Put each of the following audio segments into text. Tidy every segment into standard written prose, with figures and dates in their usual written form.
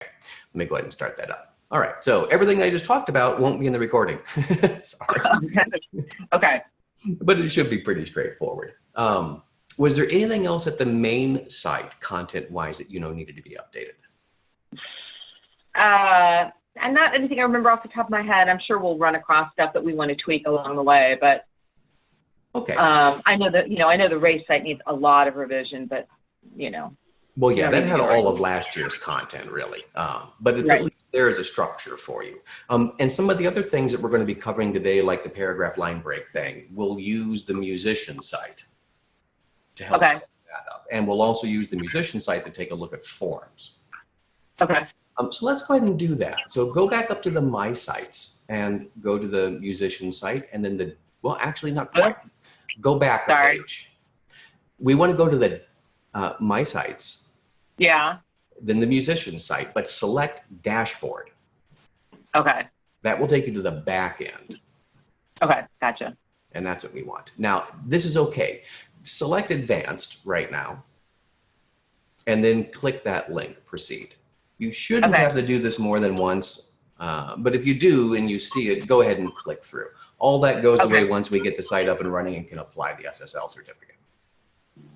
Let me go ahead and start that up. All right, so everything I just talked about won't be in the recording. Sorry. Okay. But it should be pretty straightforward. Was there anything else at the main site, content-wise, that you know needed to be updated? And not anything I remember off the top of my head. I'm sure we'll run across stuff that we want to tweak along the way, but okay. I know that, I know the race site needs a lot of revision, but Well, yeah, that had all of last year's content, really. But it's right. At least there is a structure for you. And some of the other things that we're going to be covering today, like the paragraph line break thing, we'll use the musician site to help set that up. And we'll also use the musician site to take a look at forms. Okay. So let's go ahead and do that. So go back up to the My Sites and go to the musician site, and then well, actually not quite. Go back a page. We want to go to the My Sites. Yeah. Then the musician site, but select dashboard. Okay. That will take you to the back end. Okay, gotcha. And that's what we want. Now, this is okay. Select advanced right now, and then click that link, proceed. You shouldn't have to do this more than once, but if you do and you see it, go ahead and click through. All that goes away once we get the site up and running and can apply the SSL certificate.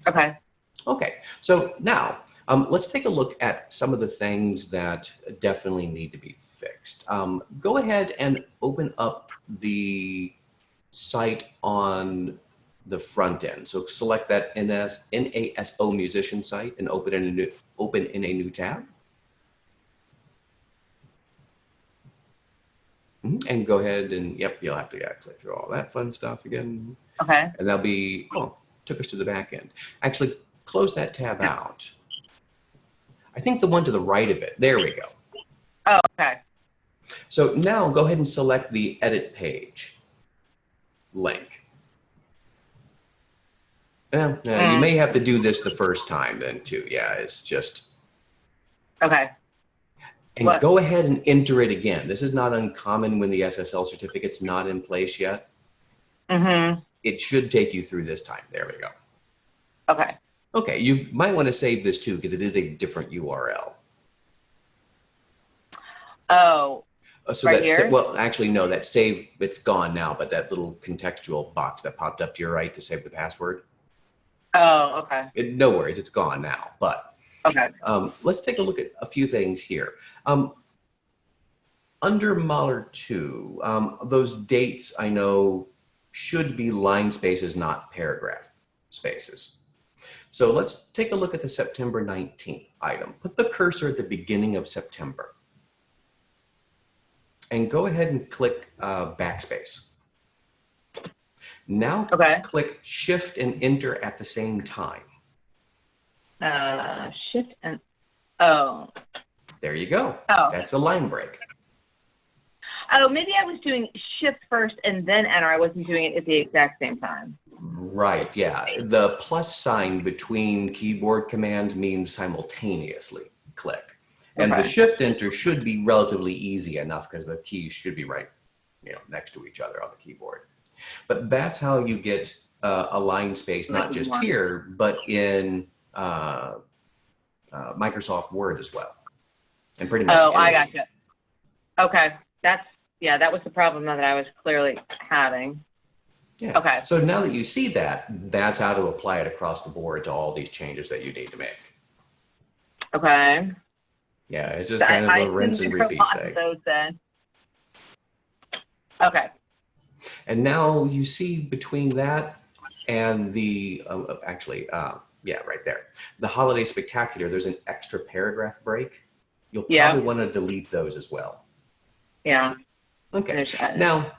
Okay. Okay, so now let's take a look at some of the things that definitely need to be fixed. Go ahead and open up the site on the front end. So select that NASO musician site and open in a new tab. And go ahead and, yep, you'll have to click through all that fun stuff again. Okay. And that'll be, took us to the back end. Actually, close that tab out. I think the one to the right of it. There we go. Oh, okay. So now go ahead and select the edit page link. You may have to do this the first time then too. Yeah, it's just. Okay. And go ahead and enter it again. This is not uncommon when the SSL certificate's not in place yet. Mm-hmm. It should take you through this time. There we go. Okay. Okay, you might want to save this too because it is a different URL. Oh, so right here? Well, actually, no, that save, it's gone now, but that little contextual box that popped up to your right to save the password. Oh, okay. No worries, it's gone now, but okay. Let's take a look at a few things here. Under Mahler 2, those dates I know should be line spaces, not paragraph spaces. So let's take a look at the September 19th item. Put the cursor at the beginning of September. And go ahead and click backspace. Now click Shift and Enter at the same time. Shift and, oh. There you go. Oh. That's a line break. Oh, maybe I was doing Shift first and then Enter. I wasn't doing it at the exact same time. Right, yeah. The plus sign between keyboard commands means simultaneously click. And the Shift Enter should be relatively easy enough because the keys should be right, next to each other on the keyboard. But that's how you get a line space, not just here, but in Microsoft Word as well. And pretty much I gotcha. Okay, that was the problem that I was clearly having. Yeah. Okay. So now that you see that, that's how to apply it across the board to all these changes that you need to make. Okay. Yeah, it's just kind of a rinse and repeat thing. Those then. Okay. And now you see between that and the, yeah, right there. The Holiday Spectacular, there's an extra paragraph break. You'll probably want to delete those as well. Yeah. Okay. Now,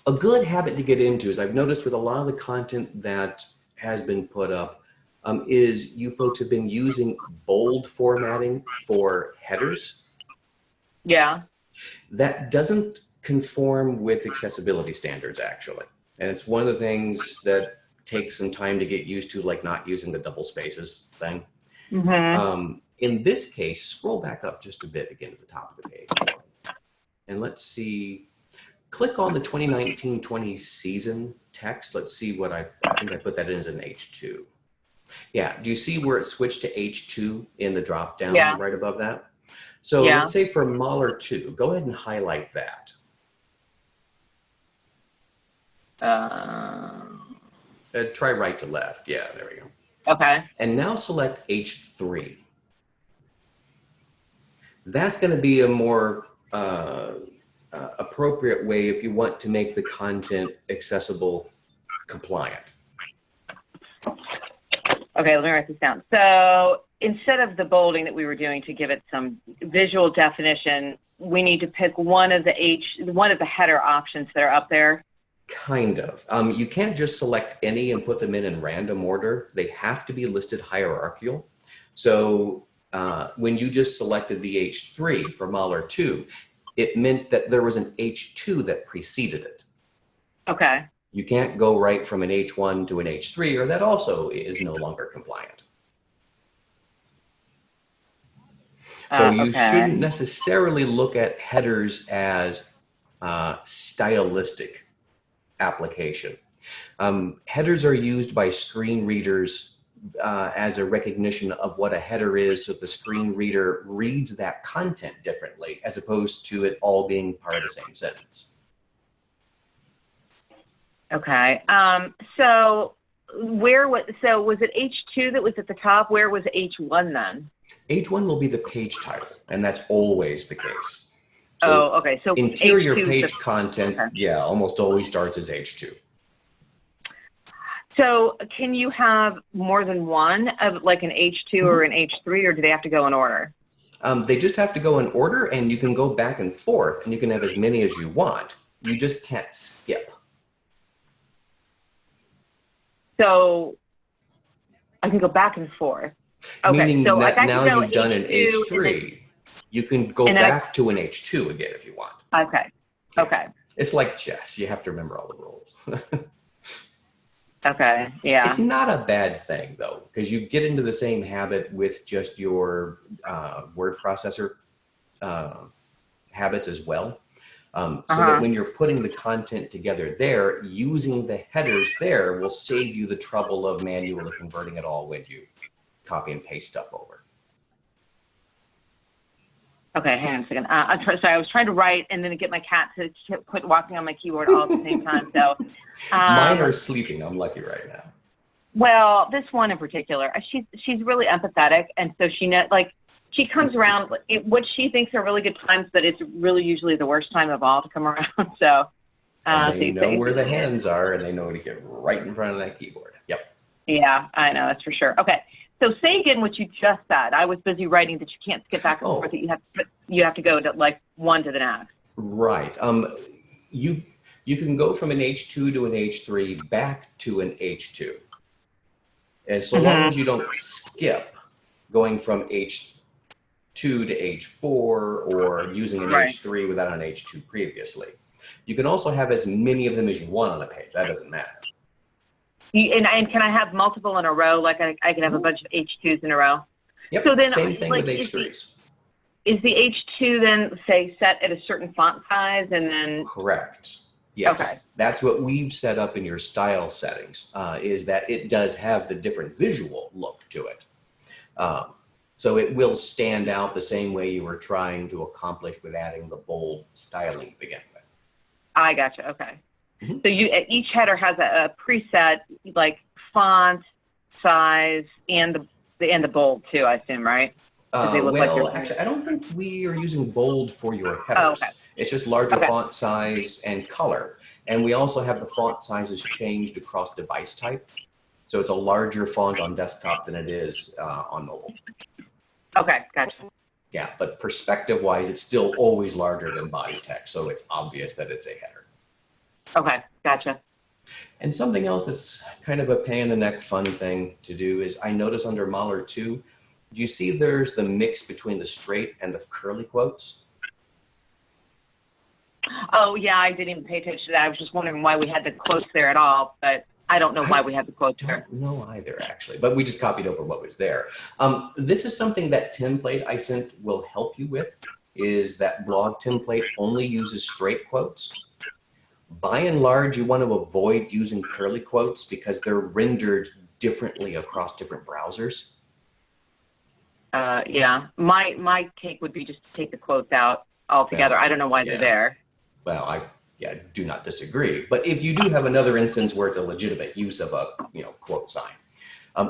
a good habit to get into is I've noticed with a lot of the content that has been put up is you folks have been using bold formatting for headers. Yeah. That doesn't conform with accessibility standards, actually. And it's one of the things that takes some time to get used to, like not using the double spaces thing. Mm-hmm. In this case, scroll back up just a bit again to the top of the page. And let's see, click on the 2019-20 season text. Let's see what I think I put that in as an H2. Yeah, do you see where it switched to H2 in the drop down right above that? So Yeah. let's say for Mahler 2, go ahead and highlight that. Try right to left. Yeah, there we go. Okay. And now select H3. That's going to be a more appropriate way if you want to make the content accessible compliant. Okay, let me write this down. So instead of the bolding that we were doing to give it some visual definition, we need to pick one of the header options that are up there. Kind of. You can't just select any and put them in random order. They have to be listed hierarchical. So when you just selected the H3 for Mahler 2, it meant that there was an H2 that preceded it. Okay. You can't go right from an H1 to an H3, or that also is no longer compliant. So you shouldn't necessarily look at headers as stylistic application. Headers are used by screen readers as a recognition of what a header is, so the screen reader reads that content differently as opposed to it all being part of the same sentence. Okay. So was it H2 that was at the top? Where was H1 then? H1 will be the page title, and that's always the case. So okay. So interior H2 page content, yeah, almost always starts as H2. So can you have more than one of like an H2 or an H3, or do they have to go in order? They just have to go in order, and you can go back and forth, and you can have as many as you want. You just can't skip. So I can go back and forth. Okay, Meaning so that now you've done an H2 H3, you can go back to an H2 again if you want. Okay, okay. It's like chess. You have to remember all the rules. Okay, yeah. It's not a bad thing, though, because you get into the same habit with just your word processor habits as well. So that when you're putting the content together there, using the headers there will save you the trouble of manually converting it all when you copy and paste stuff over. Okay, hang on a second. Sorry, I was trying to write and then get my cat to quit walking on my keyboard all at the same time. So mine are sleeping. I'm lucky right now. Well, this one in particular, she's really empathetic, and so she comes around what she thinks are really good times, but it's really usually the worst time of all to come around. So and they know where the hands are, and they know to get right in front of that keyboard. Yep. Yeah, I know, that's for sure. Okay. So say again what you just said. I was busy writing that you can't skip back and forth, that you have to go to like one to the next. Right. You can go from an H2 to an H3 back to an H2. And so long as you don't skip going from H2 to H4 or using an H3 without an H2 previously. You can also have as many of them as you want on a page. That doesn't matter. And can I have multiple in a row? Like I can have a bunch of H2s in a row? Yep, so then, same thing with H3s. Is the H2 then, say, set at a certain font size and then? Correct. Yes. Okay. That's what we've set up in your style settings, is that it does have the different visual look to it. So it will stand out the same way you were trying to accomplish with adding the bold styling to begin with. I gotcha. Okay. So each header has a preset like font, size, and the bold too, I assume, right? Well, actually, I don't think we are using bold for your headers. Okay. It's just larger font size and color. And we also have the font sizes changed across device type. So it's a larger font on desktop than it is on mobile. Okay, gotcha. Yeah, but perspective-wise, it's still always larger than body text, so it's obvious that it's a header. Okay, gotcha. And something else that's kind of a pain in the neck fun thing to do is I notice under Mahler 2, do you see there's the mix between the straight and the curly quotes? Oh, yeah, I didn't even pay attention to that. I was just wondering why we had the quotes there at all, but I don't know why we had the quotes there. I don't know either, actually, but we just copied over what was there. This is something that template I sent will help you with, is that blog template only uses straight quotes. By and large, you want to avoid using curly quotes because they're rendered differently across different browsers. Yeah. My take would be just to take the quotes out altogether. Well, I don't know why they're yeah. there. Well, I yeah do not disagree. But if you do have another instance where it's a legitimate use of a quote sign,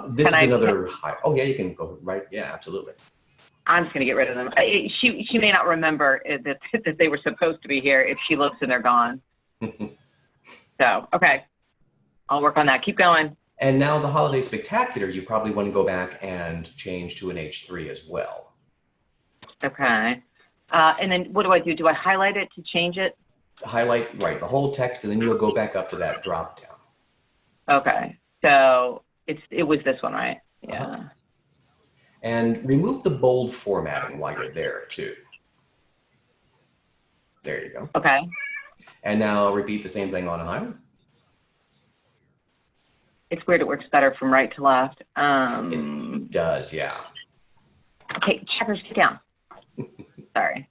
this Can is I? another high. Oh yeah, you can go right. Yeah, absolutely. I'm just going to get rid of them. She may not remember that they were supposed to be here if she looks and they're gone. So okay, I'll work on that. Keep going. And now the holiday spectacular, you probably want to go back and change to an H3 as well. Okay. And then what do I do? Do I highlight it to change it? Highlight, right, the whole text, and then you'll go back up to that drop down. Okay. So it was this one, right? Yeah. Uh-huh. And remove the bold formatting while you're there too. There you go. Okay. And now repeat the same thing on high. It's weird. It works better from right to left. It does, yeah. Okay, checkers, get down. Sorry.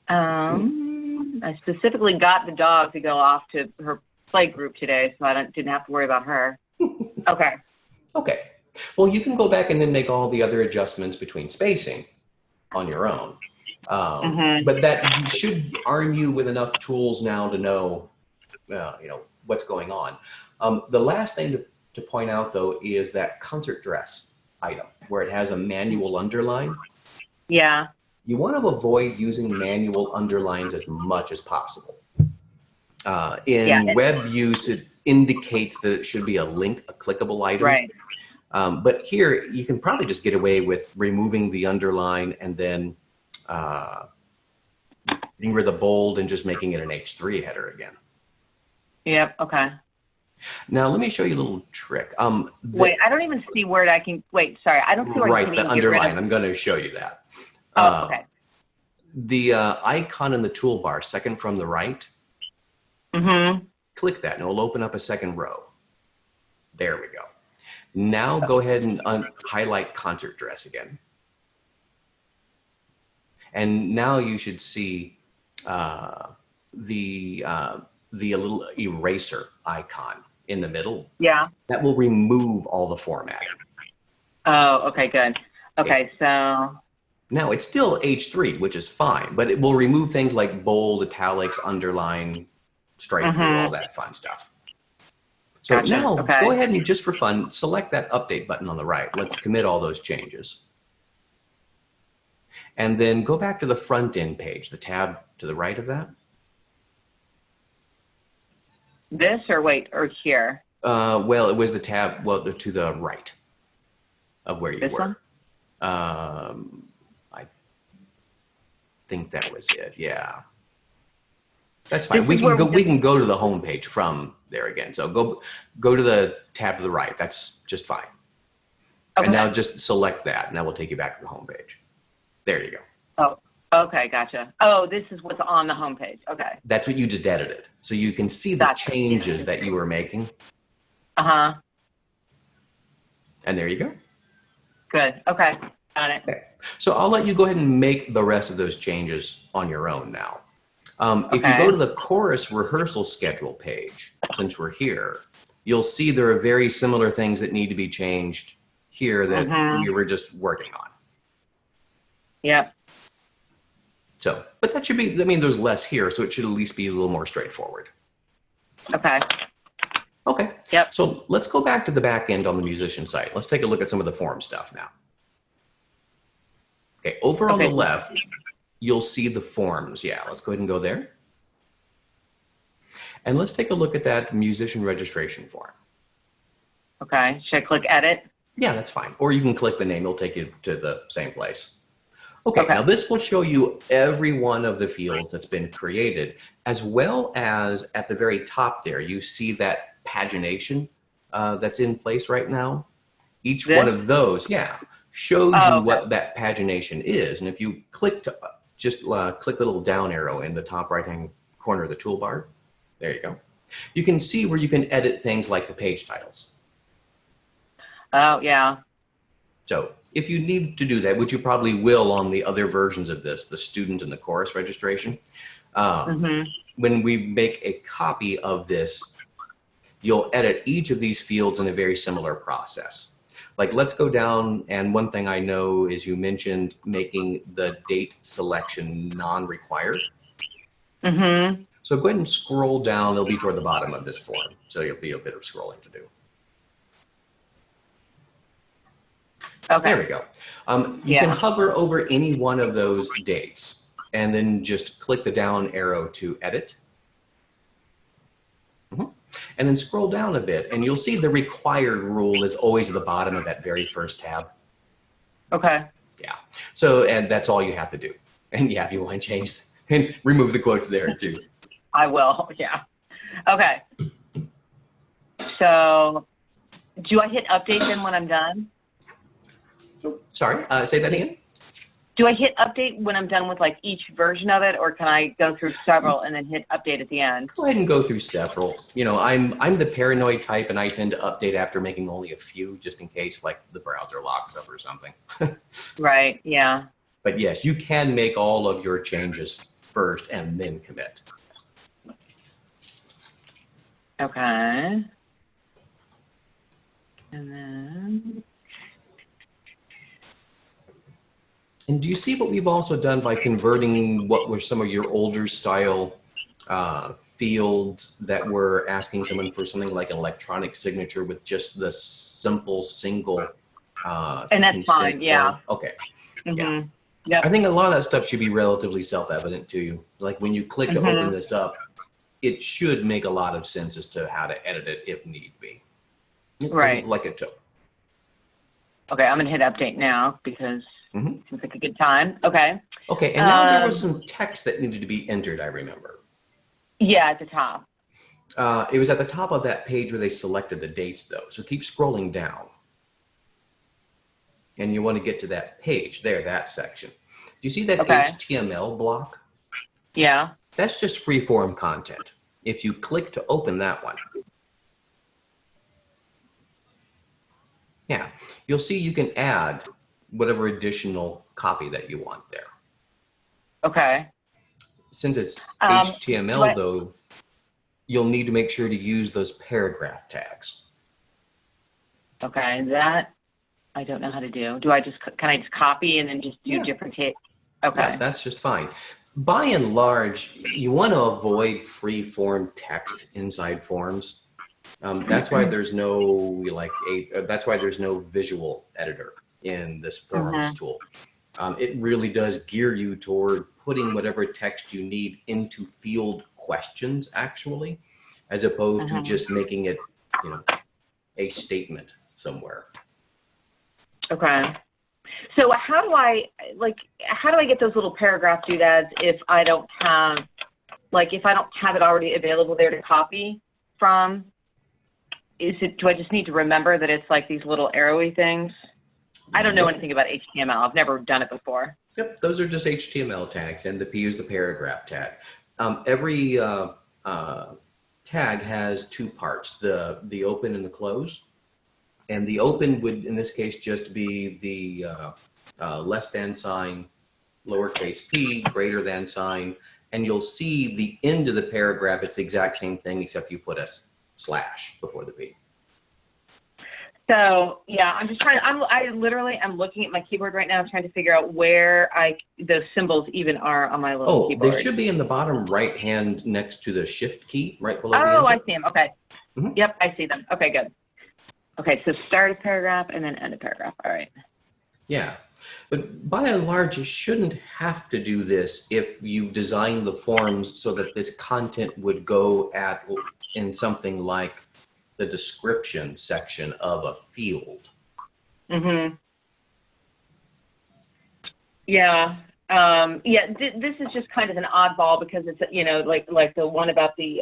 I specifically got the dog to go off to her play group today, so I didn't have to worry about her. Okay. Okay. Well, you can go back and then make all the other adjustments between spacing on your own. But that should arm you with enough tools now to know, what's going on. The last thing to point out, though, is that concert dress item where it has a manual underline. Yeah. You want to avoid using manual underlines as much as possible. In web use, it indicates that it should be a clickable item. Right. But here, you can probably just get away with removing the underline and then getting rid of the bold and just making it an H3 header again. Yep. Okay. Now, let me show you a little trick. Wait, I don't even see where I can, wait, sorry. I don't see where I can the underline. I'm going to show you that. Oh, okay. The icon in the toolbar, second from the right, click that and it'll open up a second row. There we go. Now go ahead and highlight concert dress again. And now you should see the little eraser icon in the middle. Yeah. That will remove all the formatting. Oh, okay, good. Okay, so. Now it's still H3, which is fine, but it will remove things like bold, italics, underline, straight through, all that fun stuff. So now go ahead and just for fun, select that update button on the right. Let's commit all those changes. And then go back to the front end page, the tab to the right of that. This or here? Well, it was the tab, to the right of where you were. I think that was it. Yeah. That's fine. We can go to the home page from there again. So go to the tab to the right. That's just fine. Okay. And now just select that. Now we'll take you back to the home page. There you go. Oh, okay, gotcha. Oh, this is what's on the home page. Okay. That's what you just edited. So you can see the changes that you were making. Uh-huh. And there you go. Good. Okay. Got it. Okay. So I'll let you go ahead and make the rest of those changes on your own now. If you go to the chorus rehearsal schedule page, since we're here, you'll see there are very similar things that need to be changed here that we were just working on. Yep. So, but that should be, I mean, there's less here, so it should at least be a little more straightforward. Okay. Okay. Yep. So let's go back to the back end on the musician site. Let's take a look at some of the form stuff now. Okay, over on the left, you'll see the forms. Yeah, let's go ahead and go there. And let's take a look at that musician registration form. Okay, should I click edit? Yeah, that's fine. Or you can click the name, it'll take you to the same place. Okay, now this will show you every one of the fields that's been created, as well as at the very top there, you see that pagination that's in place right now. Each one of those, shows you what that pagination is. And if you click to just click the little down arrow in the top right-hand corner of the toolbar, there you go. You can see where you can edit things like the page titles. Oh, yeah. So if you need to do that, which you probably will on the other versions of this, the student and the chorus registration, when we make a copy of this, you'll edit each of these fields in a very similar process. Like, let's go down, and one thing I know is you mentioned making the date selection non-required. Mm-hmm. So go ahead and scroll down. It'll be toward the bottom of this form, so you'll be a bit of scrolling to do. Okay. There we go. You can hover over any one of those dates and then just click the down arrow to edit. And then scroll down a bit and you'll see the required rule is always at the bottom of that very first tab. Okay. Yeah. So, and that's all you have to do. And yeah, if you want to change and remove the quotes there too. I will. Yeah. Okay. So do I hit update then when I'm done? Oh, sorry, say that again. Do I hit update when I'm done with like each version of it, or can I go through several and then hit update at the end? Go ahead and go through several. You know, I'm the paranoid type, and I tend to update after making only a few, just in case like the browser locks up or something. Right. Yeah. But yes, you can make all of your changes first and then commit. Okay. And then. And do you see what we've also done by converting what were some of your older style fields that were asking someone for something like an electronic signature with just the simple single And that's fine, yeah. Okay. Mm-hmm. Yeah. Yep. I think a lot of that stuff should be relatively self-evident to you. Like when you click to open this up, it should make a lot of sense as to how to edit it if need be. Right. Like it took. Okay, I'm gonna hit update now because it seems like a good time. Okay. Okay, and now there was some text that needed to be entered, I remember. Yeah, at the top. It was at the top of that page where they selected the dates though. So keep scrolling down. And you want to get to that page there, that section. Do you see that HTML block? Yeah. That's just free form content. If you click to open that one, yeah, you'll see you can add whatever additional copy that you want there. Okay. Since it's HTML though, you'll need to make sure to use those paragraph tags. Okay, that I don't know how to do. Do I just, can I just copy and then just do different hits? Okay. Yeah, that's just fine. By and large, you want to avoid free form text inside forms. That's why there's no that's why there's no visual editor in this forms tool. It really does gear you toward putting whatever text you need into field questions actually, as opposed to just making it, you know, a statement somewhere. Okay. So how do I get those little paragraph doodads if I don't have, if I don't have it already available there to copy from? Do I just need to remember that it's like these little arrowy things? I don't know anything about HTML. I've never done it before. Yep, those are just HTML tags, and the P is the paragraph tag. Every tag has two parts, the open and the close. And the open would, in this case, just be the less than sign, lowercase p, greater than sign, and you'll see the end of the paragraph. It's the exact same thing, except you put a slash before the p. So yeah, I'm just trying. I literally am looking at my keyboard right now, trying to figure out where those symbols even are on my little keyboard. They should be in the bottom right hand next to the shift key, right below the enter. Oh, I see them. Okay. Yep, I see them. Okay, good. Okay, so start a paragraph and then end a paragraph. All right. Yeah, but by and large, you shouldn't have to do this if you've designed the forms so that this content would go in something like the description section of a field. Yeah. This is just kind of an oddball because it's, you know, like the one about the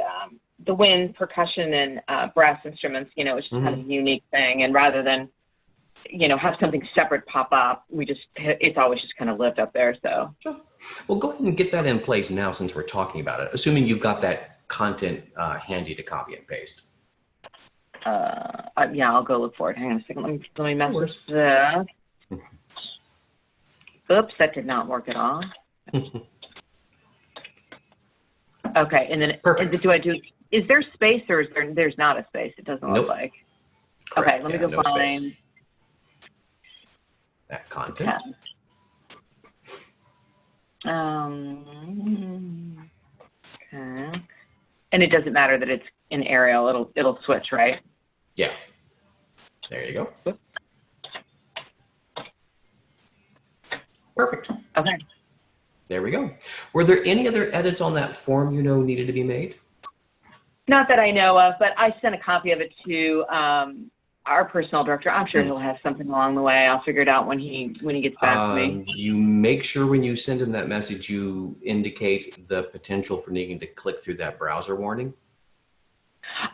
wind, percussion, and brass instruments. You know, it's just kind of a unique thing, and rather than, you know, have something separate pop up, it's always just kind of lived up there. So sure. Well, go ahead and get that in place now since we're talking about it, assuming you've got that content with to copy and paste. Yeah, I'll go look for it. Hang on a second. Let me mess with this. Oops, that did not work at all. Okay, and then is there space or there's not a space? It doesn't look like. Correct. Okay, let me go find. that content. Okay. And it doesn't matter that it's in Arial, it'll switch, right? Yeah. There you go. Perfect. Okay. There we go. Were there any other edits on that form you know needed to be made? Not that I know of, but I sent a copy of it to our personnel director. I'm sure he'll have something along the way. I'll figure it out when he gets back to me. You make sure when you send him that message, you indicate the potential for needing to click through that browser warning.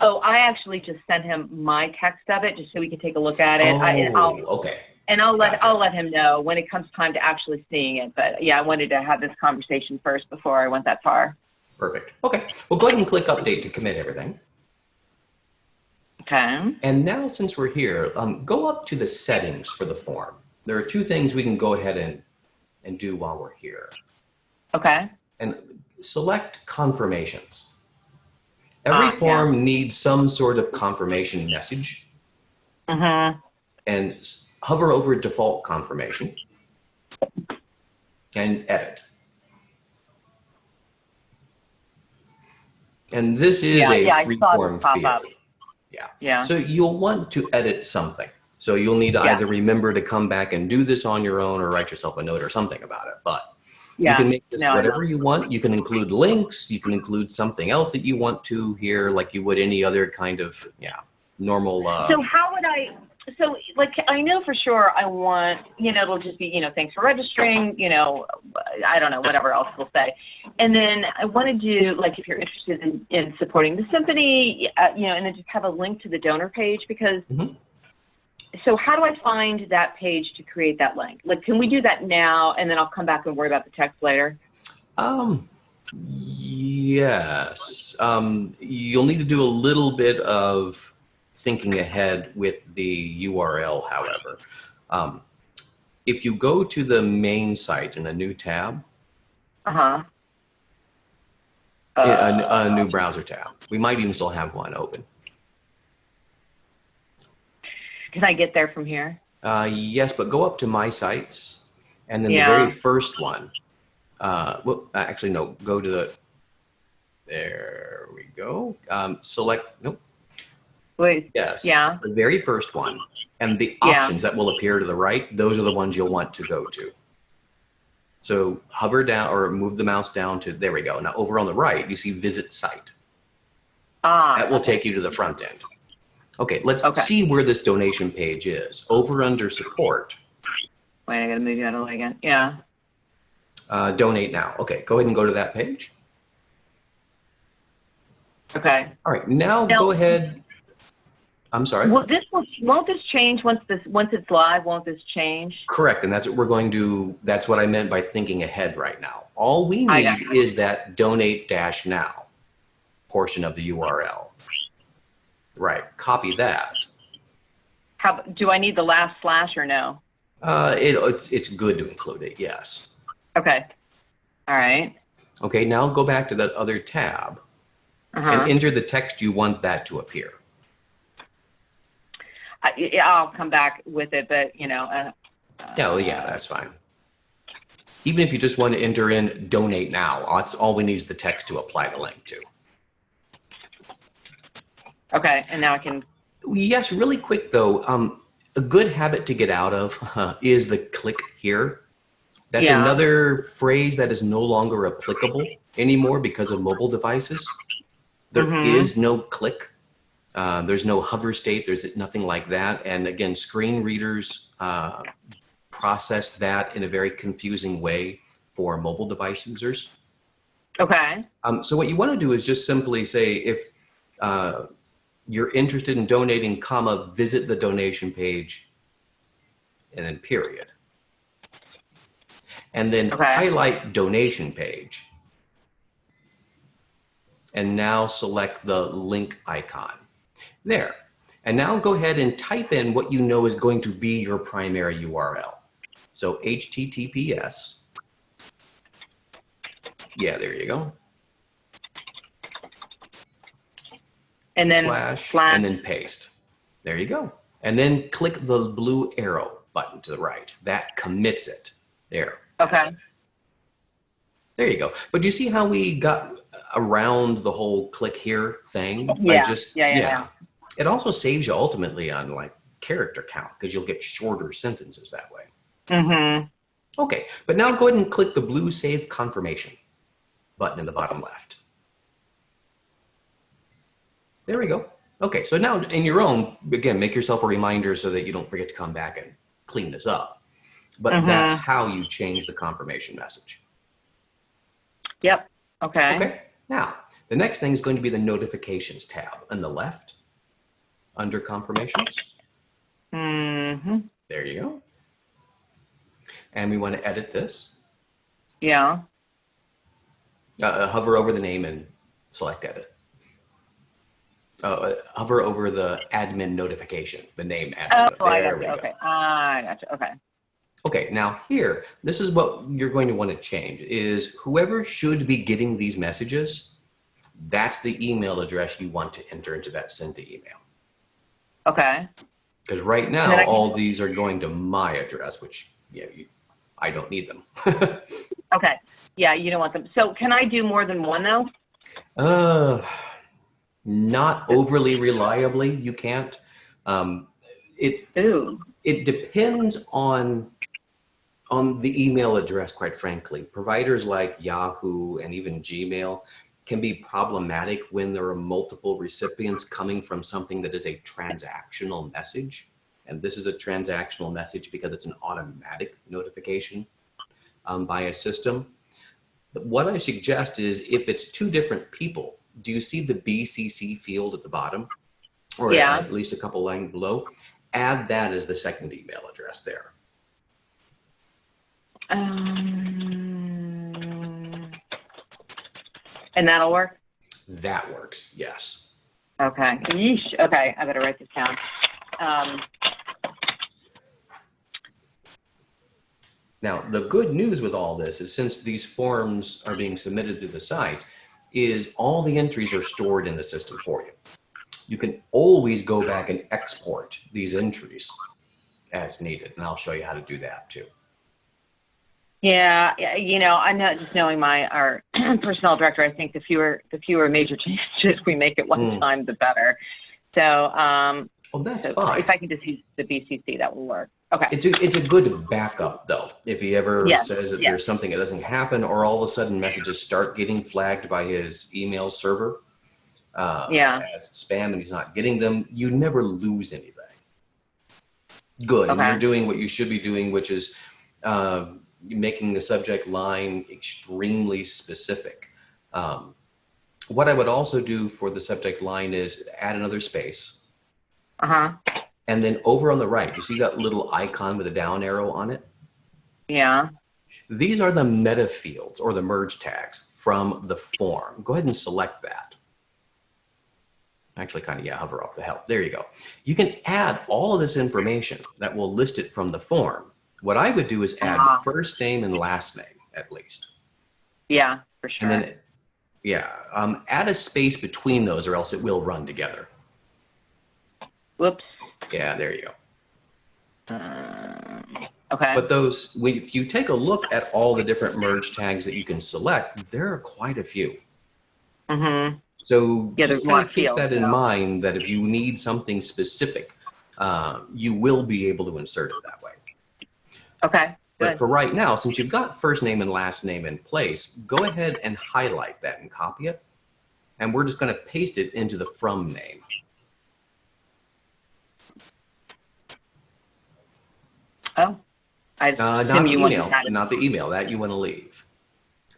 Oh, I actually just sent him my text of it just so we could take a look at it. Okay. And I'll Gotcha. let him know when it comes time to actually seeing it. But yeah, I wanted to have this conversation first before I went that far. Perfect. Okay. Well, go ahead and click update to commit everything. Okay. And now, since we're here, go up to the settings for the form. There are two things we can go ahead and do while we're here. Okay. And select confirmations. Every form needs some sort of confirmation message. Mm-hmm. And hover over default confirmation and edit. And this is a free form field. Yeah. So you'll want to edit something. So you'll need to either remember to come back and do this on your own or write yourself a note or something about it. But you can make this whatever you want. You can include links. You can include something else that you want to here, like you would any other kind of, normal. So how would so like, I know for sure I want, it'll just be, thanks for registering, I don't know, whatever else we'll say. And then I want to do, like, if you're interested in supporting the symphony, and then just have a link to the donor page because, so how do I find that page to create that link? Like, can we do that now and then I'll come back and worry about the text later? Yes. You'll need to do a little bit of thinking ahead with the URL, however. If you go to the main site in a new tab, a new browser tab, we might even still have one open. Can I get there from here? Yes, but go up to My Sites, and then the very first one. Well, actually, no. Go to the. There we go. Select. Nope. Wait. Yes. Yeah. The very first one, and the options that will appear to the right. Those are the ones you'll want to go to. So hover down or move the mouse down to. There we go. Now over on the right, you see Visit Site. That will take you to the front end. Okay, let's see where this donation page is. Over under support. Wait, I gotta move you out of the way again. Yeah. Donate now. Okay, go ahead and go to that page. Okay. All right, now go ahead. I'm sorry. Won't this change once it's live? Won't this change? Correct, and that's what we're going to. That's what I meant by thinking ahead right now. All we need is that donate -now portion of the URL. Right, copy that. How do I need the last slash or no? It's good to include it, yes. Okay. All right. Okay, now go back to that other tab and enter the text you want that to appear. I'll come back with it, but yeah, that's fine. Even if you just want to enter in donate now, that's all we need is the text to apply the link to. Okay, and now I can. Yes, really quick though. A good habit to get out of is the click here. That's another phrase that is no longer applicable anymore because of mobile devices. There is no click. There's no hover state. There's nothing like that. And again, screen readers process that in a very confusing way for mobile device users. Okay. So what you want to do is just simply say if you're interested in donating, comma, visit the donation page, and then period. And then highlight donation page. And now select the link icon. There. And now go ahead and type in what you know is going to be your primary URL. So HTTPS. Yeah, there you go. And then slash, and then paste. There you go. And then click the blue arrow button to the right. That commits it. There. Okay. There you go. But do you see how we got around the whole click here thing? By Yeah. just, Yeah. It also saves you ultimately on like character count because you'll get shorter sentences that way. Mm-hmm. Okay, but now go ahead and click the blue Save Confirmation button in the bottom left. There we go. Okay, so now in your own, again, make yourself a reminder so that you don't forget to come back and clean this up. But that's how you change the confirmation message. Yep. Okay. Okay, now the next thing is going to be the Notifications tab on the left under Confirmations. Mm-hmm. There you go. And we want to edit this. Yeah. Hover over the name and select Edit. Hover over the admin notification, the name admin. Oh, I got you. Okay. I got you. Okay. Okay, now here, this is what you're going to want to change is whoever should be getting these messages, that's the email address you want to enter into that send to email. Okay. Because right now, all these are going to my address, which I don't need them. Okay. Yeah, you don't want them. So can I do more than one though? Not overly reliably, you can't. It depends on the email address, quite frankly. Providers like Yahoo and even Gmail can be problematic when there are multiple recipients coming from something that is a transactional message. And this is a transactional message because it's an automatic notification by a system. But what I suggest is if it's two different people, do you see the BCC field at the bottom? Or at least a couple lines below? Add that as the second email address there. And that'll work? That works, yes. Okay. Yeesh. Okay, I better write this down. Now, the good news with all this is since these forms are being submitted through the site, is all the entries are stored in the system for you. You can always go back and export these entries as needed, and I'll show you how to do that too. Yeah, you know, I know, just knowing our personnel director, I think the fewer major changes we make at one time, the better. So, well, that's fine. If I can just use the BCC, that will work. Okay. It's a good backup though. If he ever says that there's something that doesn't happen, or all of a sudden messages start getting flagged by his email server as spam, and he's not getting them, you never lose anything. Good. And you're doing what you should be doing, which is making the subject line extremely specific. What I would also do for the subject line is add another space. And then over on the right, you see that little icon with a down arrow on it? Yeah. These are the meta fields or the merge tags from the form. Go ahead and select that. Actually, hover up the help. There you go. You can add all of this information that will list it from the form. What I would do is add first name and last name, at least. Yeah, for sure. And then, add a space between those or else it will run together. Whoops. Yeah, there you go. Okay. But if you take a look at all the different merge tags that you can select, there are quite a few. So just kind of keep that in mind, that if you need something specific, you will be able to insert it that way. Okay. Good. But for right now, since you've got first name and last name in place, go ahead and highlight that and copy it. And we're just going to paste it into the from name. Oh, not the email, not the email. That you want to leave.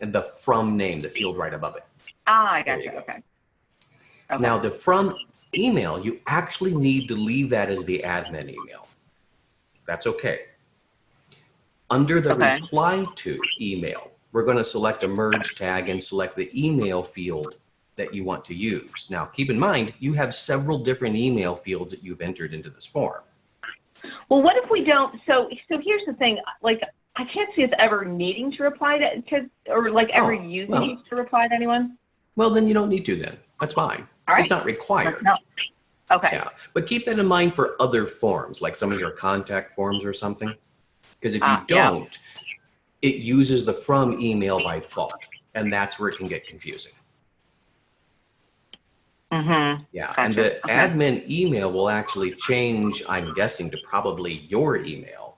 And the from name, the field right above it. I got you. Okay. Now, the from email, you actually need to leave that as the admin email. That's okay. Under the reply to email, we're going to select a merge tag and select the email field that you want to use. Now, keep in mind, you have several different email fields that you've entered into this form. Well, what if we don't? So here's the thing. Like, I can't see us ever needing to reply ever using it to reply to anyone. Well, then you don't need to then. That's fine. All right. It's not required. Okay. Yeah, but keep that in mind for other forms, like some of your contact forms or something. Because if you Yeah. don't, it uses the from email by default, and that's where it can get confusing. Mm-hmm. Yeah, and Gotcha. the Okay. admin email will actually change, I'm guessing, to probably your email,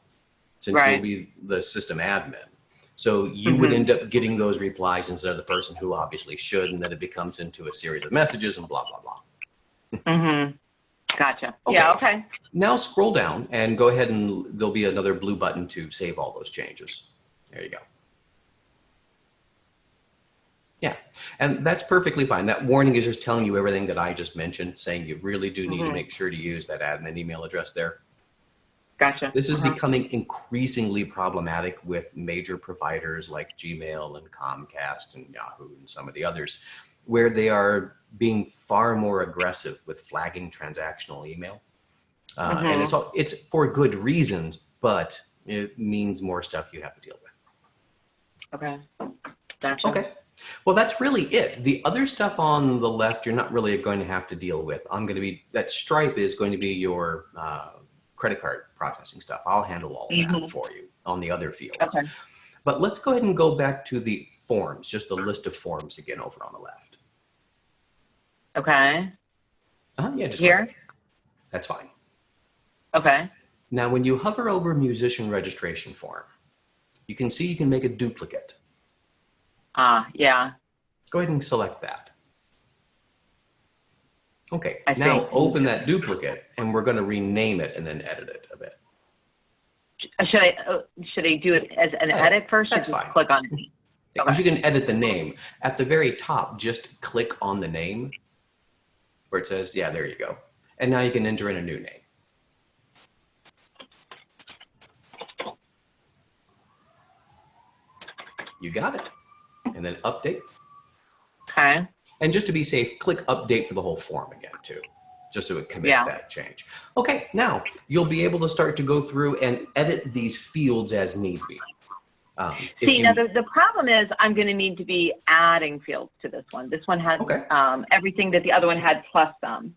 since you'll Right. be the system admin. So you would Mm-hmm. end up getting those replies instead of the person who obviously should, and then it becomes into a series of messages and blah, blah, blah. Mm-hmm. Gotcha. Yeah. Okay, Okay. now scroll down and go ahead, and there'll be another blue button to save all those changes. There you go. Yeah, and that's perfectly fine. That warning is just telling you everything that I just mentioned, saying you really do need to Mm-hmm. make sure to use that admin email address there. Gotcha. This is Uh-huh. becoming increasingly problematic with major providers like Gmail and Comcast and Yahoo and some of the others, where they are being far more aggressive with flagging transactional email. And Mm-hmm. it's for good reasons, but it means more stuff you have to deal with. Okay. Gotcha. Okay. Well, that's really it. The other stuff on the left, you're not really going to have to deal with. That Stripe is going to be your credit card processing stuff. I'll handle all of Mm-hmm. that for you on the other fields. Okay. But let's go ahead and go back to the forms, just the list of forms again over on the left. Okay. Yeah, just Here? click it. That's fine. Okay. Now, when you hover over musician registration form, you can see you can make a duplicate. Yeah. Go ahead and select that. Okay, I now see. open that duplicate, and we're going to rename it and then edit it a bit. Should I do it as an edit first? That's or just fine. click on it? Because Okay. you can edit the name. At the very top, just click on the name where it says, yeah, there you go. And now you can enter in a new name. You got it. And then update. Okay. And just to be safe, click update for the whole form again too, just so it commits Yeah. that change. Okay, now you'll be able to start to go through and edit these fields as need be. Now the problem is I'm going to need to be adding fields to this one. This one has Okay. Everything that the other one had plus some.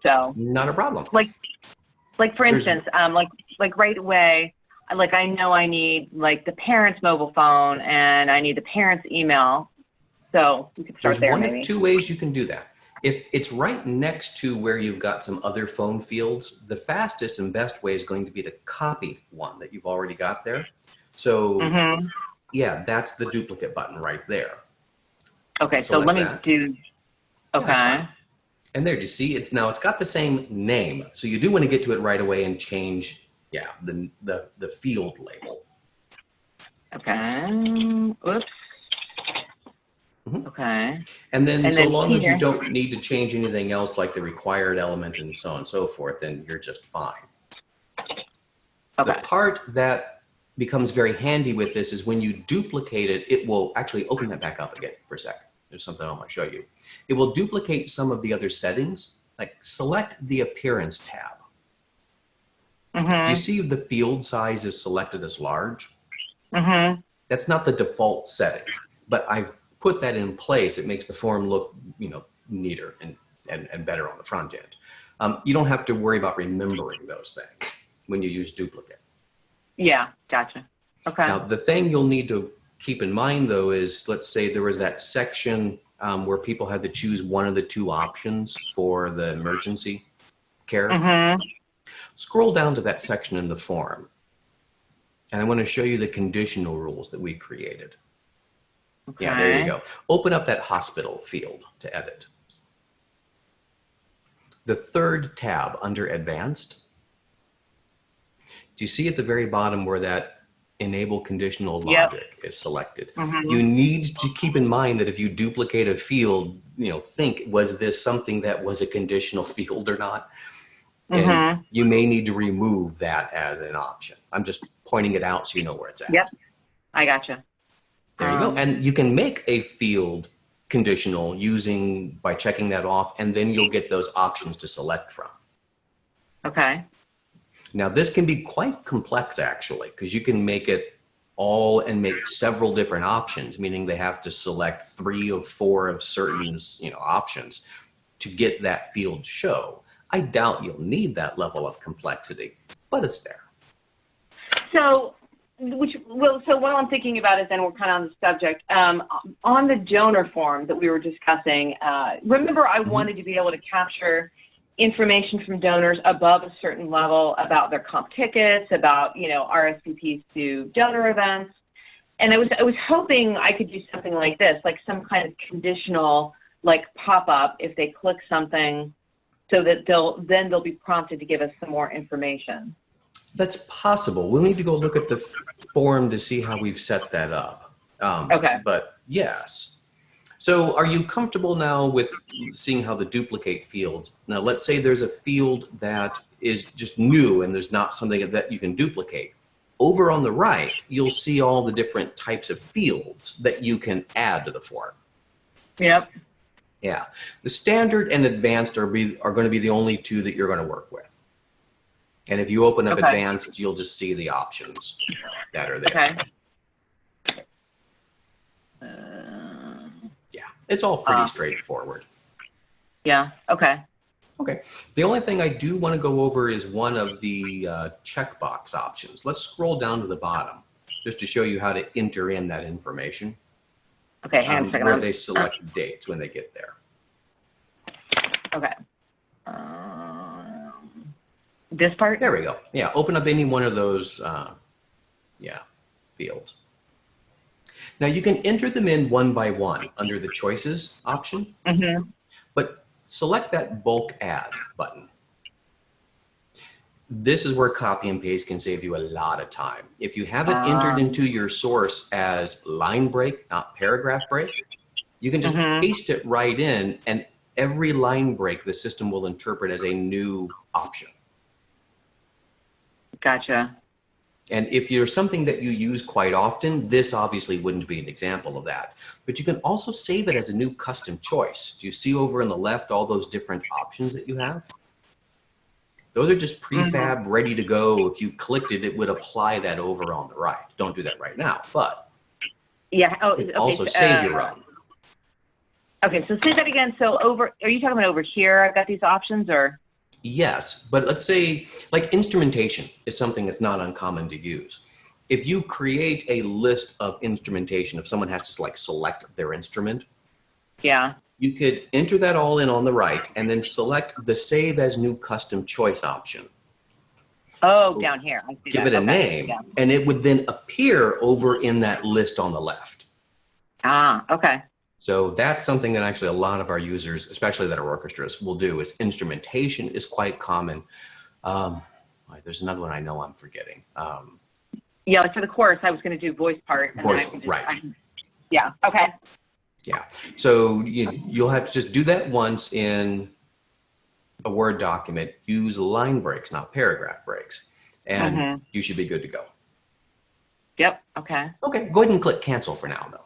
So Not a problem. like for instance, like right away, like I know I need like the parent's mobile phone and I need the parent's email. So we could start There's there one maybe. of two ways you can do that. If it's right next to where you've got some other phone fields, the fastest and best way is going to be to copy one that you've already got there. So yeah, that's the duplicate button right there. Okay, so let me do, okay. And there, do you see it? Now it's got the same name. So you do want to get to it right away and change, yeah, the field label. Okay, oops. Okay. And then so long as you don't need to change anything else like the required element and so on and so forth, then you're just fine. Okay. The part that becomes very handy with this is when you duplicate it, it will actually open that back up again for a sec. There's something I want to show you. It will duplicate some of the other settings, like select the appearance tab. Do you see the field size is selected as large? That's not the default setting, but I've put that in place. It makes the form look, neater and better on the front end. You don't have to worry about remembering those things when you use duplicate. Yeah, gotcha. Okay. Now, the thing you'll need to keep in mind, though, is let's say there was that section where people had to choose one of the two options for the emergency care. Scroll down to that section in the form. And I want to show you the conditional rules that we created. Okay. Yeah, there you go. Open up that hospital field to edit. The third tab under advanced. Do you see at the very bottom where that enable conditional logic is selected? You need to keep in mind that if you duplicate a field, think, was this something that was a conditional field or not? And you may need to remove that as an option. I'm just pointing it out so you know where it's at. Yep, I gotcha. There you go. And you can make a field conditional by checking that off, and then you'll get those options to select from. Okay. Now, this can be quite complex, actually, because you can make it all and make several different options, meaning they have to select 3 or 4 of certain options to get that field to show. I doubt you'll need that level of complexity, but it's there. So, so what I'm thinking about is, then we're kind of on the subject, on the donor form that we were discussing, remember I wanted to be able to capture information from donors above a certain level about their comp tickets, about, you know, RSVPs to donor events. And I was hoping I could do something like this, like some kind of conditional, like pop-up if they click something, so that they'll be prompted to give us some more information. That's possible. We'll need to go look at the form to see how we've set that up. Okay. But yes. So are you comfortable now with seeing how the duplicate fields? Now, let's say there's a field that is just new and there's not something that you can duplicate. Over on the right, you'll see all the different types of fields that you can add to the form. Yep. Yeah. The standard and advanced are going to be the only two that you're going to work with. And if you open up advanced, you'll just see the options that are there. Okay. Yeah, it's all pretty straightforward. Yeah, okay. Okay, the only thing I do want to go over is one of the checkbox options. Let's scroll down to the bottom just to show you how to enter in that information. Okay, hang on a second. Where they select dates when they get there. Okay. This part? There we go. Yeah, open up any one of those fields. Now you can enter them in one by one under the choices option, but select that bulk add button. This is where copy and paste can save you a lot of time. If you have it entered into your source as line break, not paragraph break, you can just paste it right in, and every line break the system will interpret as a new option. Gotcha. And if you're something that you use quite often, this obviously wouldn't be an example of that. But you can also save it as a new custom choice. Do you see over on the left all those different options that you have? Those are just prefab, ready to go. If you clicked it, it would apply that over on the right. Don't do that right now, but yeah. Oh, okay, also save your own. Okay, so say that again. So are you talking about over here? I've got these options, or? Yes, but let's say like instrumentation is something that's not uncommon to use. If you create a list of instrumentation, if someone has to like select their instrument, yeah, you could enter that all in on the right and then select the Save as New Custom Choice option. Oh, down here. I see Give that. it a name, and it would then appear over in that list on the left. Ah, okay. So that's something that actually a lot of our users, especially that are orchestras, will do. Is instrumentation is quite common. There's another one I know I'm forgetting. Yeah, like for the chorus, I was going to do voice part. And voice, then I can just, right. Yeah, okay. Yeah, so you'll have to just do that once in a Word document. Use line breaks, not paragraph breaks, and you should be good to go. Yep, okay. Okay, go ahead and click cancel for now, though.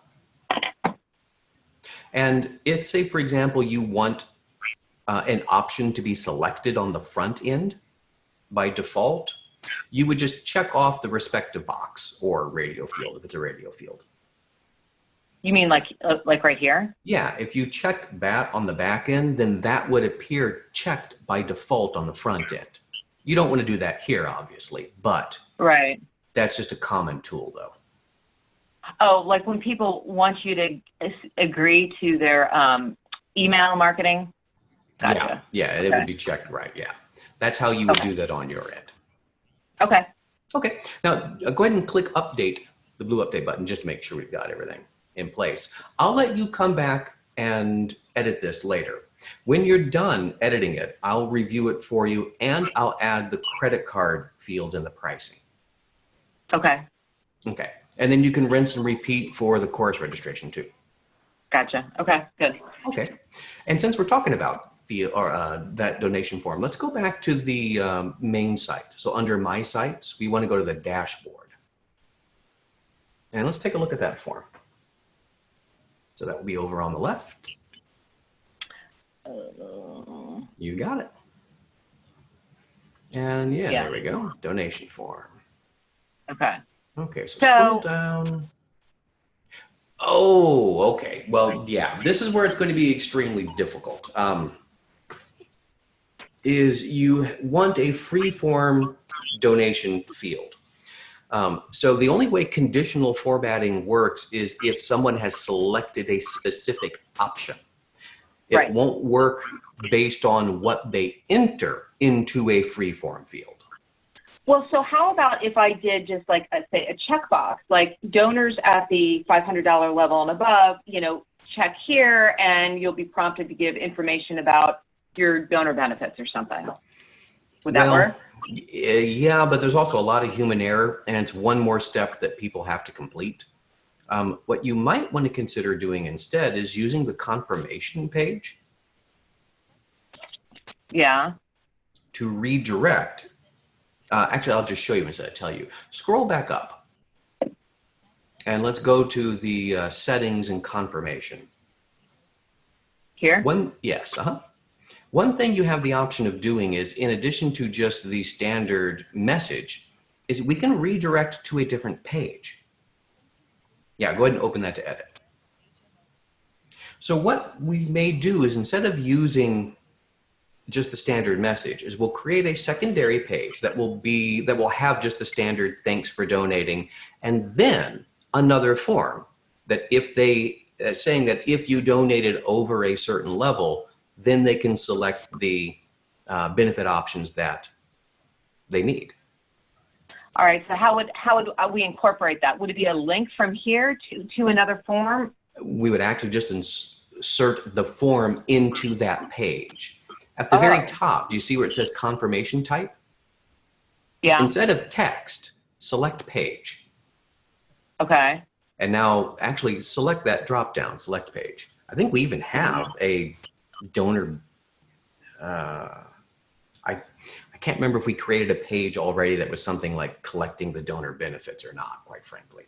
And if, say, for example, you want an option to be selected on the front end by default, you would just check off the respective box or radio field if it's a radio field. You mean like right here? Yeah, if you check that on the back end, then that would appear checked by default on the front end. You don't want to do that here, obviously, but that's just a common tool, though. Oh, like when people want you to agree to their email marketing? Gotcha. Yeah, it would be checked right, yeah. That's how you would do that on your end. Okay. Okay, now go ahead and click update, the blue update button, just to make sure we've got everything in place. I'll let you come back and edit this later. When you're done editing it, I'll review it for you, and I'll add the credit card fields in the pricing. Okay. Okay. And then you can rinse and repeat for the course registration too. Gotcha. Okay, good. Okay. And since we're talking about that donation form, let's go back to the main site. So under My Sites, we want to go to the dashboard. And let's take a look at that form. So that will be over on the left. You got it. And yeah, there we go. Donation form. Okay. Okay, so scroll down. Oh, okay. Well, yeah, this is where it's going to be extremely difficult. is you want a free-form donation field. So the only way conditional formatting works is if someone has selected a specific option. It Right. won't work based on what they enter into a free-form field. Well, so how about if I did just like, say, a checkbox, like donors at the $500 level and above, you know, check here and you'll be prompted to give information about your donor benefits or something. Would that work? Yeah, but there's also a lot of human error, and it's one more step that people have to complete. What you might want to consider doing instead is using the confirmation page. Yeah. To redirect. Actually, I'll just show you instead of tell you. Scroll back up. And let's go to the settings and confirmation. Here? Yes. One thing you have the option of doing is, in addition to just the standard message, is we can redirect to a different page. Yeah, go ahead and open that to edit. So what we may do is, instead of using just the standard message, is we'll create a secondary page that will have just the standard thanks for donating, and then another form that if they saying that if you donated over a certain level, then they can select the benefit options that they need. All right. So how would we incorporate that? Would it be a link from here to another form? We would actually just insert the form into that page. At the very top, do you see where it says confirmation type? Yeah. Instead of text, select page. Okay. And now actually select that drop down, select page. I think we even have a donor. I can't remember if we created a page already that was something like collecting the donor benefits or not, quite frankly.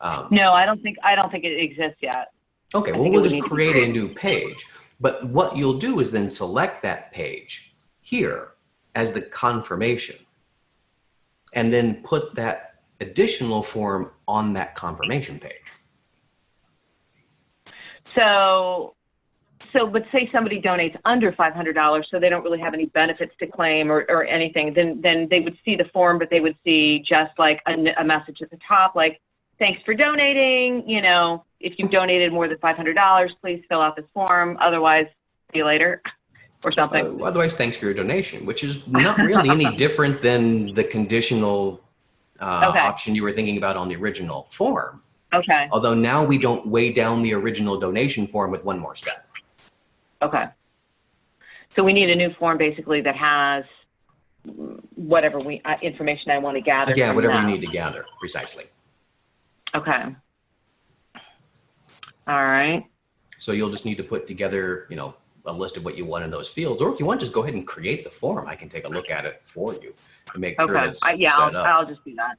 No, I don't think it exists yet. Okay, well, we'll just create a new page. But what you'll do is then select that page here as the confirmation, and then put that additional form on that confirmation page. But say somebody donates under $500, so they don't really have any benefits to claim or anything, then they would see the form, but they would see just like a message at the top, like, thanks for donating. You know, if you've donated more than $500, please fill out this form. Otherwise, see you later, or something. Otherwise, thanks for your donation, which is not really any different than the conditional option you were thinking about on the original form. Okay. Although now we don't weigh down the original donation form with one more step. Okay. So we need a new form basically that has whatever information I want to gather. Yeah, whatever you need to gather, precisely. Okay. All right. So you'll just need to put together, you know, a list of what you want in those fields, or if you want, just go ahead and create the form. I can take a look at it for you to make sure it's set up. I'll just do that.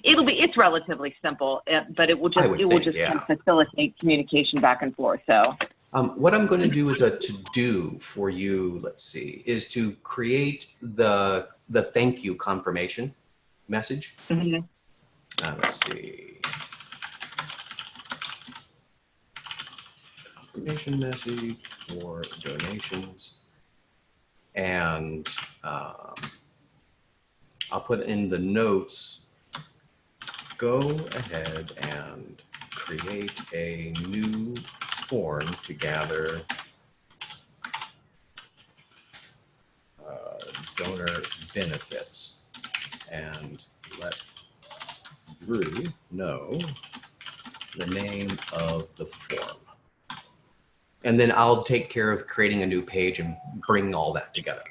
It's relatively simple, but it will just kind of facilitate communication back and forth. So. What I'm going to do is a to-do for you, let's see, is to create the thank you confirmation message. Mm-hmm. Let's see. Confirmation message for donations. And I'll put in the notes, go ahead and create a new form to gather donor benefits, and let Drew know the name of the form. And then I'll take care of creating a new page and bringing all that together.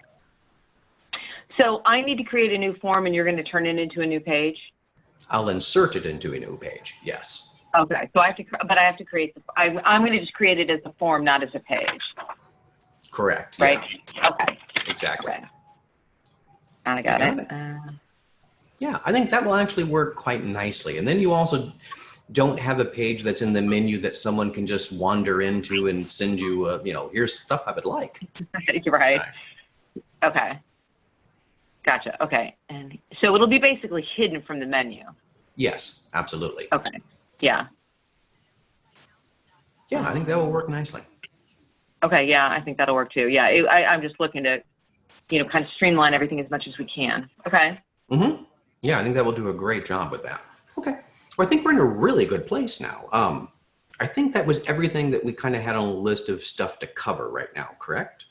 So I need to create a new form and you're going to turn it into a new page? I'll insert it into a new page, yes. Okay, so I have to create I'm going to just create it as a form, not as a page. Correct. Right? Yeah. Okay. Exactly. Okay. I got it. Yeah, I think that will actually work quite nicely. And then you also don't have a page that's in the menu that someone can just wander into and send you, you know, here's stuff I would like. Right. Okay. Gotcha. Okay. And so it'll be basically hidden from the menu. Yes, absolutely. Okay. Yeah. Yeah, I think that will work nicely. Okay. Yeah, I think that'll work too. Yeah, I'm just looking to kind of streamline everything as much as we can. Okay. Mm-hmm. Yeah, I think that will do a great job with that. Okay. Well, I think we're in a really good place now. I think that was everything that we kind of had on a list of stuff to cover right now, correct?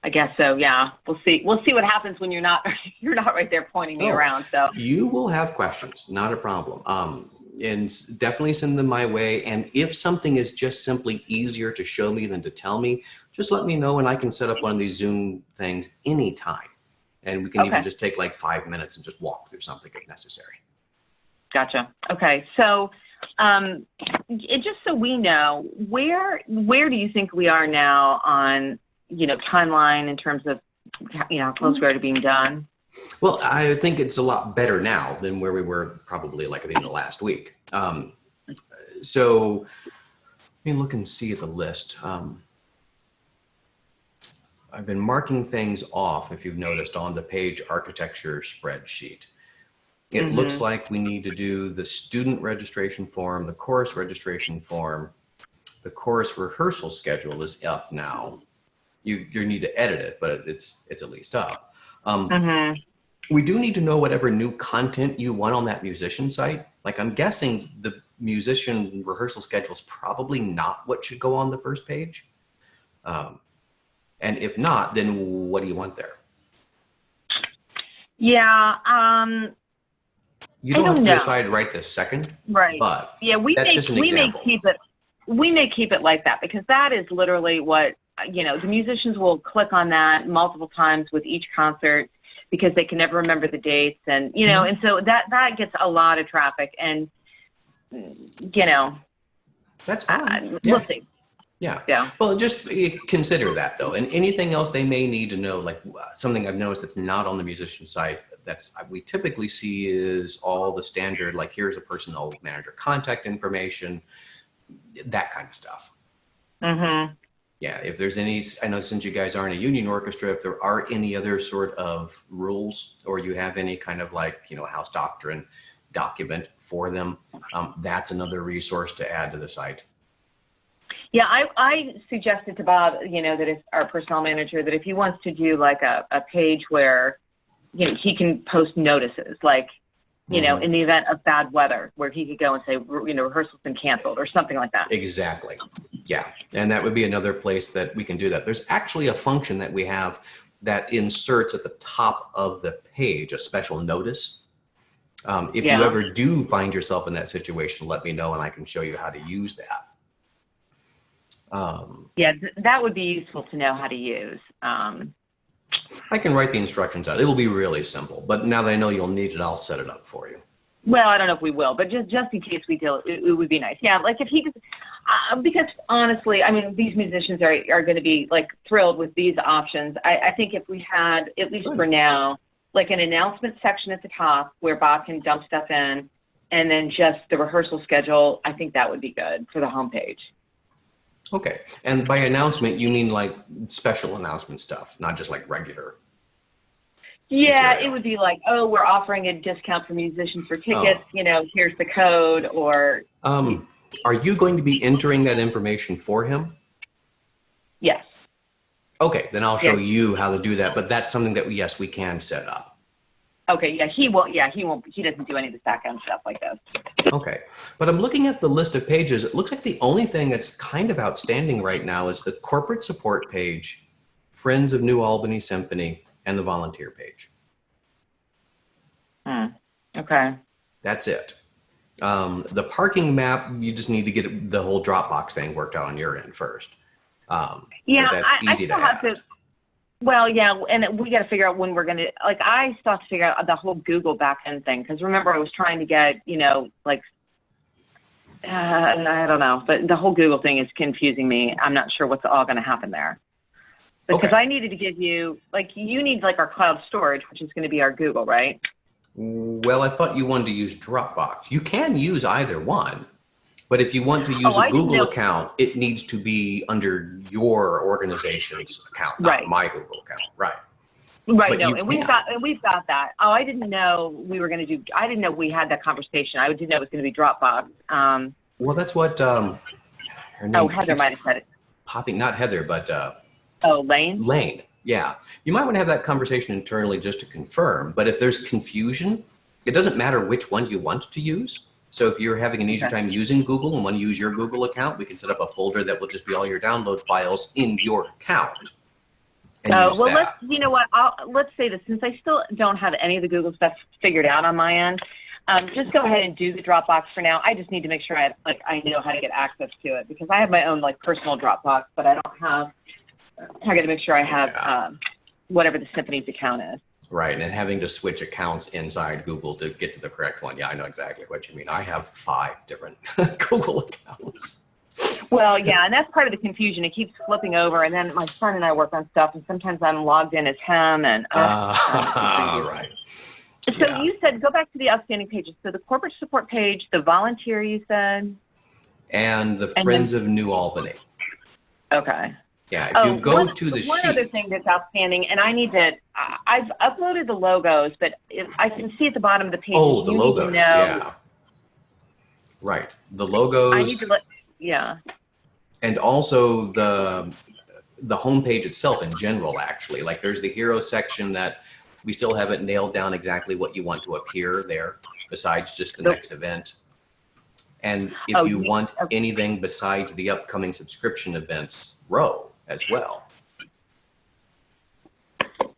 I guess so. Yeah. We'll see. We'll see what happens when you're not right there pointing me around. So you will have questions, not a problem. And definitely send them my way. And if something is just simply easier to show me than to tell me, just let me know and I can set up one of these Zoom things anytime. And we can even just take like 5 minutes and just walk through something if necessary. Gotcha. Okay. So just so we know, where do you think we are now on, timeline in terms of, how close we are to being done? Well, I think it's a lot better now than where we were probably like at the end of last week. So let me look and see at the list. I've been marking things off, if you've noticed, on the page architecture spreadsheet. It looks like we need to do the student registration form, the course registration form, the course rehearsal schedule is up now. You need to edit it, but it's at least up. We do need to know whatever new content you want on that musician site. Like I'm guessing the musician rehearsal schedule is probably not what should go on the first page. And if not, then what do you want there? Yeah. You don't have to decide right this second. Right. But yeah, we may keep it like that because that is literally what, the musicians will click on that multiple times with each concert because they can never remember the dates and, and so that gets a lot of traffic and, that's fine. We'll see. Yeah. Well, just consider that though. And anything else they may need to know, like something I've noticed that's not on the musician site we typically see is all the standard, like here's a personnel manager contact information, that kind of stuff. Yeah. If there's any, I know since you guys aren't a union orchestra, if there are any other sort of rules or you have any kind of like, house doctrine document for them, that's another resource to add to the site. Yeah, I suggested to Bob, that if our personnel manager, that if he wants to do like a page where, he can post notices, like, in the event of bad weather, where he could go and say, rehearsal's been canceled or something like that. Exactly. Yeah. And that would be another place that we can do that. There's actually a function that we have that inserts at the top of the page, a special notice. If you ever do find yourself in that situation, let me know and I can show you how to use that. That would be useful to know how to use. I can write the instructions out. It will be really simple, but now that I know you'll need it, I'll set it up for you. Well, I don't know if we will, but just in case we do, it would be nice. Yeah, like if he could, because honestly, I mean, these musicians are going to be like thrilled with these options. I think if we had, at least for now, like an announcement section at the top where Bob can dump stuff in, and then just the rehearsal schedule, I think that would be good for the homepage. Okay. And by announcement, you mean like special announcement stuff, not just like regular? Yeah, material. It would be like, oh, we're offering a discount for musicians for tickets, here's the code, or... Are you going to be entering that information for him? Yes. Okay, then I'll show you how to do that, but that's something that, yes, we can set up. Okay, he won't, he doesn't do any of this background stuff like this. Okay, but I'm looking at the list of pages. It looks like the only thing that's kind of outstanding right now is the corporate support page, Friends of New Albany Symphony, and the volunteer page. Okay. That's it. The parking map, you just need to get the whole Dropbox thing worked out on your end first. That's easy to add. Well, yeah, and we got to figure out when we're going to, like, I still have to figure out the whole Google backend thing, because remember I was trying to get, I don't know, but the whole Google thing is confusing me. I'm not sure what's all going to happen there. Because I needed to give you, you need, our cloud storage, which is going to be our Google, right? Well, I thought you wanted to use Dropbox. You can use either one. But if you want to use a Google account, it needs to be under your organization's account, not my Google account. Right. Right. No, and we've got that. Oh, I didn't know we were going to do. I didn't know we had that conversation. I didn't know it was going to be Dropbox. Well, that's what her name. Heather might have said it. Popping, not Heather, but Lane. Lane. Yeah, you might want to have that conversation internally just to confirm. But if there's confusion, it doesn't matter which one you want to use. So if you're having an easier Okay. time using Google and want to use your Google account, we can set up a folder that will just be all your download files in your account and use Well, that. you know what, let's say this, since I still don't have any of the Google stuff figured out on my end, just go ahead and do the Dropbox for now. I just need to make sure I know how to get access to it, because I have my own like personal Dropbox, but I don't have, I got to make sure I have whatever the Symphony's account is. Right, and having to switch accounts inside Google to get to the correct one. Yeah, I know exactly what you mean. I have 5 different Google accounts. Well, yeah, and that's part of the confusion. It keeps flipping over, and then my son and I work on stuff, and sometimes I'm logged in as him, and right. So Yeah. you said go back to the outstanding pages. So the corporate support page, the volunteer, you said, And the and Friends then, of New Albany. Okay. Yeah, if you go to the one sheet. other thing that's outstanding, and I need to, I've uploaded the logos, but I can see at the bottom of the page. Oh, the you logos, need to know, yeah. Right, the logos. I need to yeah. And also the homepage itself in general, actually. Like there's the hero section that we still haven't nailed down exactly what you want to appear there, besides just the next event. And if you want anything besides the upcoming subscription events row as well.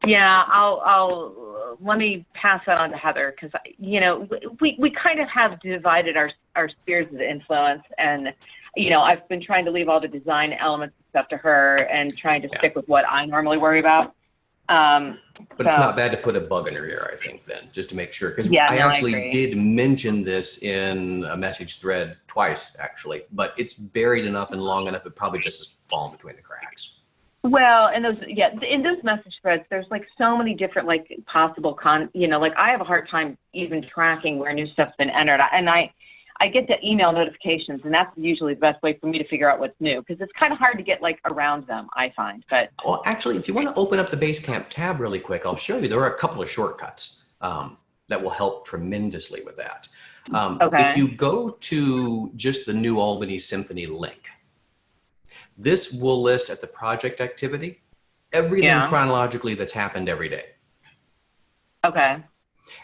Yeah, I'll let me pass that on to Heather, because you know we kind of have divided our spheres of influence, and you know I've been trying to leave all the design elements and stuff to her, and trying to stick with what I normally worry about. But it's not bad to put a bug in her ear, I think, then, just to make sure. Because I actually did mention this in a message thread twice, actually, but it's buried enough and long enough, it probably just has fallen between the cracks. Well, and in those message threads, there's like so many different like possible like I have a hard time even tracking where new stuff's been entered, and I get the email notifications, and that's usually the best way for me to figure out what's new, because it's kind of hard to get like around them, I find. But well, actually, if you want to open up the Basecamp tab really quick, I'll show you. There are a couple of shortcuts that will help tremendously with that. If you go to just the New Albany Symphony link, this will list at the project activity everything chronologically that's happened every day. Okay.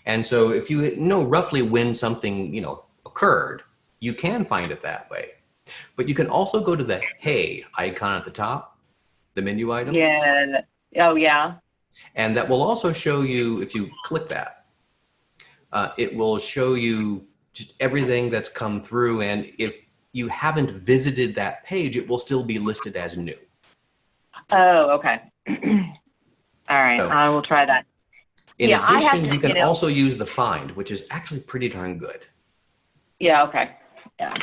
And so if you know roughly when something, occurred, you can find it that way. But you can also go to the Hey icon at the top, the menu item. Yeah. Oh, yeah. And that will also show you, if you click that, it will show you just everything that's come through. And if you haven't visited that page, it will still be listed as new. Oh, okay. All right. So, I will try that. In addition, you can also use the Find, which is actually pretty darn good. Yeah, okay. Yeah.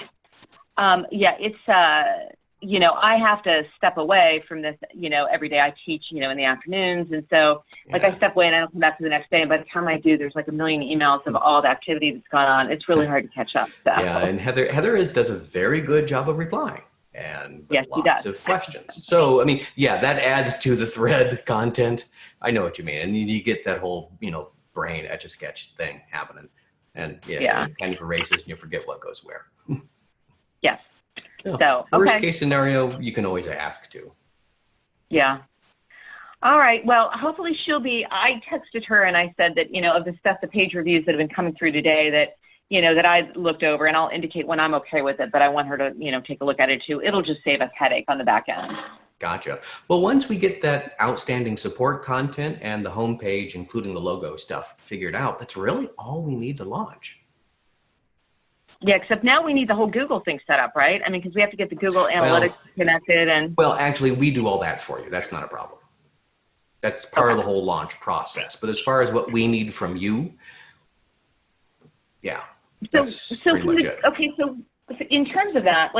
It's, I have to step away from this, every day I teach, in the afternoons. And so, I step away and I don't come back to the next day. And by the time I do, there's like a million emails of all the activity that's gone on. It's really hard to catch up. So. Yeah, and Heather does a very good job of replying. And yes, lots of questions. So, that adds to the thread content. I know what you mean. And you get that whole, brain etch-a-sketch thing happening. And it kind of erases and you forget what goes where. Yes. So, worst case scenario, you can always ask to. Yeah. All right. Well, hopefully I texted her and I said that, of the stuff, the page reviews that have been coming through today that, that I looked over, and I'll indicate when I'm okay with it, but I want her to, take a look at it too. It'll just save us headache on the back end. Gotcha. Well, once we get that outstanding support content and the homepage, including the logo stuff, figured out, that's really all we need to launch. Yeah, except now we need the whole Google thing set up, right? I mean, because we have to get the Google Analytics connected and... Well, actually, we do all that for you. That's not a problem. That's part of the whole launch process. But as far as what we need from you, that's pretty much it. Okay, so in terms of that,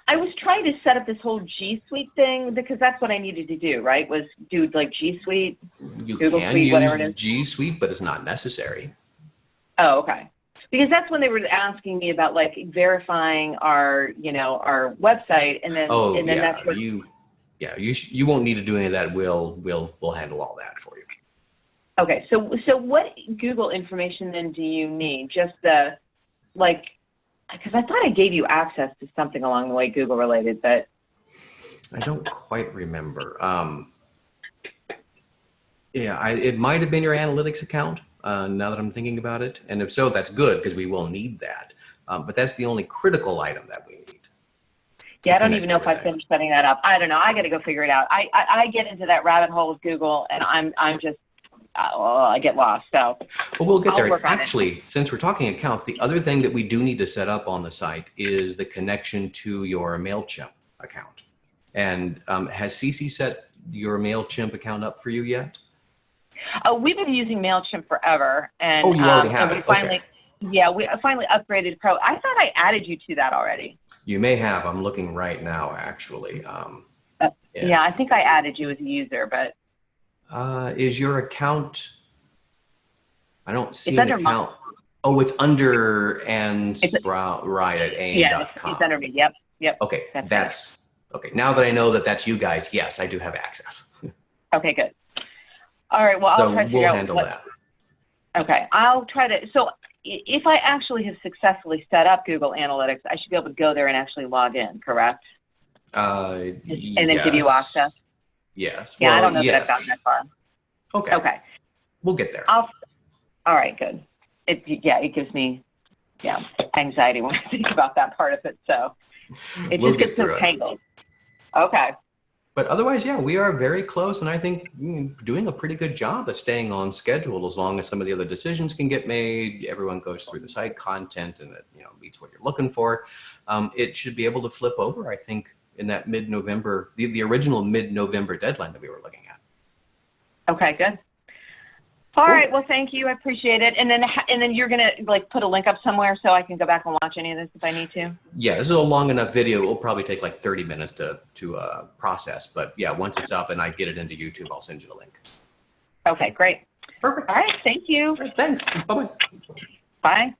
I was trying to set up this whole G Suite thing because that's what I needed to do, right? Was do G Suite, Google Suite, whatever it is. G Suite, but it's not necessary. Oh, okay. Because that's when they were asking me about verifying our, our website, and then that's what you won't need to do any of that. We'll handle all that for you. Okay, so what Google information then do you need? Just the because I thought I gave you access to something along the way Google related, but I don't quite remember. Yeah, it might have been your analytics account, now that I'm thinking about it. And if so, that's good because we will need that. But that's the only critical item that we need Yeah, to I don't even connect know if I everything. finished setting that up. I don't know. I got to go figure it out. I get into that rabbit hole with Google, and I'm just I get lost. So Well, we'll get I'll there. work on it. Actually, since we're talking accounts, the other thing that we do need to set up on the site is the connection to your MailChimp account. And has Cece set your MailChimp account up for you yet? We've been using Mailchimp forever, Oh, you already have and we it. Okay. finally, yeah, we finally upgraded Pro. I thought I added you to that already. You may have. I'm looking right now, actually. Yeah, I If think I added you as a user, but is your account, I don't it's see an under my, account. Oh, it's under and it's Sprout right at yeah, it's aim.com. under me. Yep, yep, Okay, that's me. that's okay. Now that I know that that's you guys, yes, I do have access. Okay, good. All right, well, I'll So try to we'll figure out handle what. that. Okay, I'll try to. So if I actually have successfully set up Google Analytics, I should be able to go there and actually log in, correct? And then give you access. Yes. Yes. Yeah, I Well, don't know that I've gotten yes. that far. Okay. Okay, We'll get there. all right, good. It gives me anxiety when I think about that part of it. So it We'll just get gets so through it. tangled. Okay. But otherwise, yeah, we are very close, and I think doing a pretty good job of staying on schedule. As long as some of the other decisions can get made, everyone goes through the site content, and it meets what you're looking for. It should be able to flip over. I think in that mid-November, the original mid-November deadline that we were looking at. Okay, good. All Cool. right. Well, thank you. I appreciate it. And then you're gonna like put a link up somewhere so I can go back and watch any of this if I need to. Yeah, this is a long enough video. It will probably take like 30 minutes to process. But yeah, once it's up and I get it into YouTube, I'll send you the link. Okay, great. Perfect. All right. Thank you. Thanks. Bye-bye. Bye.